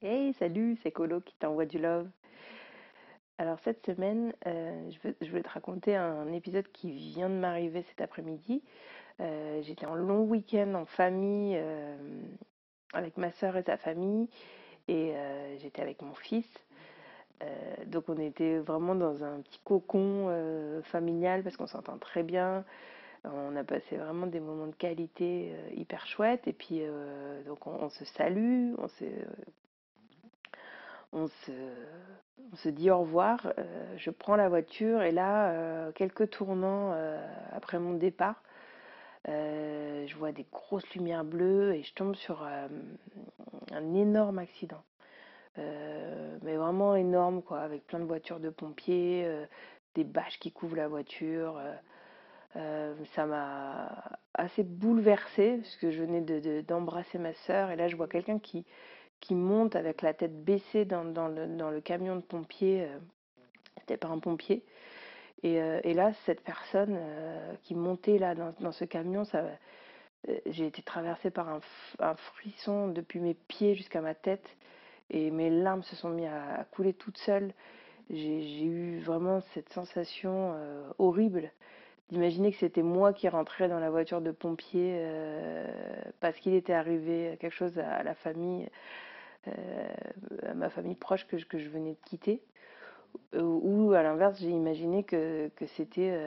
Hey, salut, c'est Colo qui t'envoie du love. Alors cette semaine, je voulais te raconter un épisode qui vient de m'arriver cet après-midi. J'étais en long week-end en famille avec ma sœur et sa famille et j'étais avec mon fils. Donc on était vraiment dans un petit cocon familial parce qu'on s'entend très bien. On a passé vraiment des moments de qualité hyper chouettes et puis donc on se salue, on se, on se dit au revoir. Je prends la voiture et là, quelques tournants après mon départ, je vois des grosses lumières bleues et je tombe sur un énorme accident. Mais vraiment énorme, quoi, avec plein de voitures de pompiers, des bâches qui couvrent la voiture. Ça m'a assez bouleversée parce que je venais d'embrasser ma sœur et là je vois quelqu'un qui monte avec la tête baissée dans le camion de pompiers. C'était pas un pompier. Et là, cette personne qui montait là dans ce camion, j'ai été traversée par un frisson depuis mes pieds jusqu'à ma tête et mes larmes se sont mises à couler toutes seules. J'ai eu vraiment cette sensation horrible d'imaginer que c'était moi qui rentrais dans la voiture de pompier parce qu'il était arrivé quelque chose à la famille, à ma famille proche que je venais de quitter. Ou à l'inverse, j'ai imaginé que c'était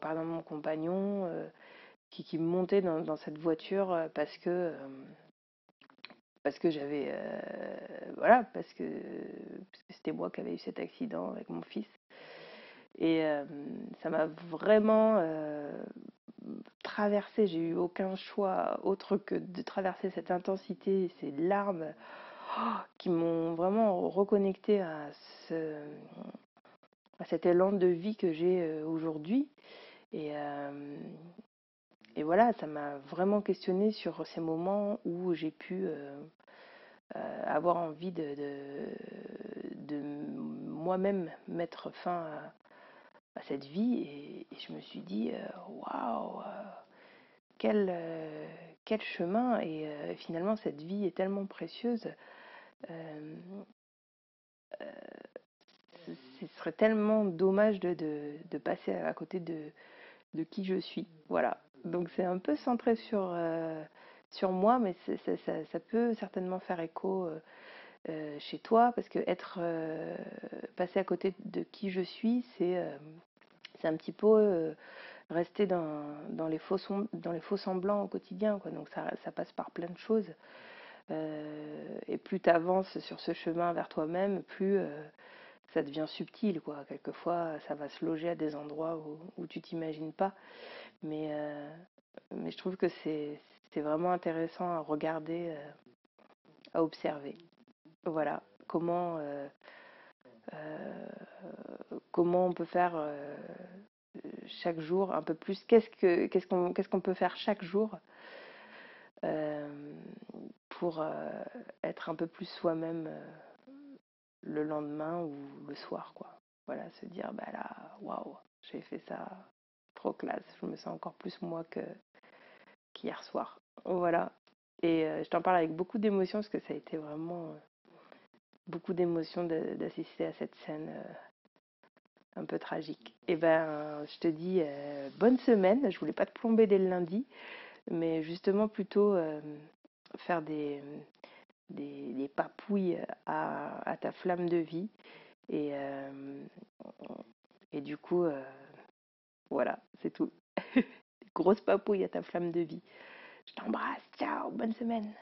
par exemple mon compagnon qui montait dans cette voiture parce que j'avais voilà parce que c'était moi qui avais eu cet accident avec mon fils. Et ça m'a vraiment traversé. J'ai eu aucun choix autre que de traverser cette intensité, ces larmes qui m'ont vraiment reconnecté ce, à cet élan de vie que j'ai aujourd'hui. Et, euh, et voilà, ça m'a vraiment questionné sur ces moments où j'ai pu avoir envie de moi-même mettre fin à cette vie. Et je me suis dit, waouh, quel, quel chemin. Et finalement, cette vie est tellement précieuse. Euh, Ce serait tellement dommage de passer à côté de qui je suis. Voilà. Donc c'est un peu centré sur moi, mais ça peut certainement faire écho chez toi, parce que être passé à côté de qui je suis, c'est un petit peu rester dans les faux semblants au quotidien, quoi. Donc ça passe par plein de choses. Et plus tu avances sur ce chemin vers toi-même, plus ça devient subtil, quoi. Quelquefois, ça va se loger à des endroits où tu t'imagines pas. Mais, euh, mais je trouve que c'est vraiment intéressant à regarder, à observer. Voilà, comment on peut faire chaque jour un peu plus. Qu'est-ce qu'on peut faire chaque jour euh, pour être un peu plus soi-même le lendemain ou le soir, quoi. Voilà, se dire, bah là, waouh, j'ai fait ça, trop classe, je me sens encore plus moi qu'hier soir. Voilà. Et je t'en parle avec beaucoup d'émotion parce que ça a été vraiment beaucoup d'émotion d'assister à cette scène un peu tragique. Et ben, je te dis bonne semaine. Je voulais pas te plomber dès le lundi, mais justement plutôt faire des papouilles à ta flamme de vie. Et, et du coup, voilà, c'est tout. Grosse papouille à ta flamme de vie. Je t'embrasse. Ciao, bonne semaine.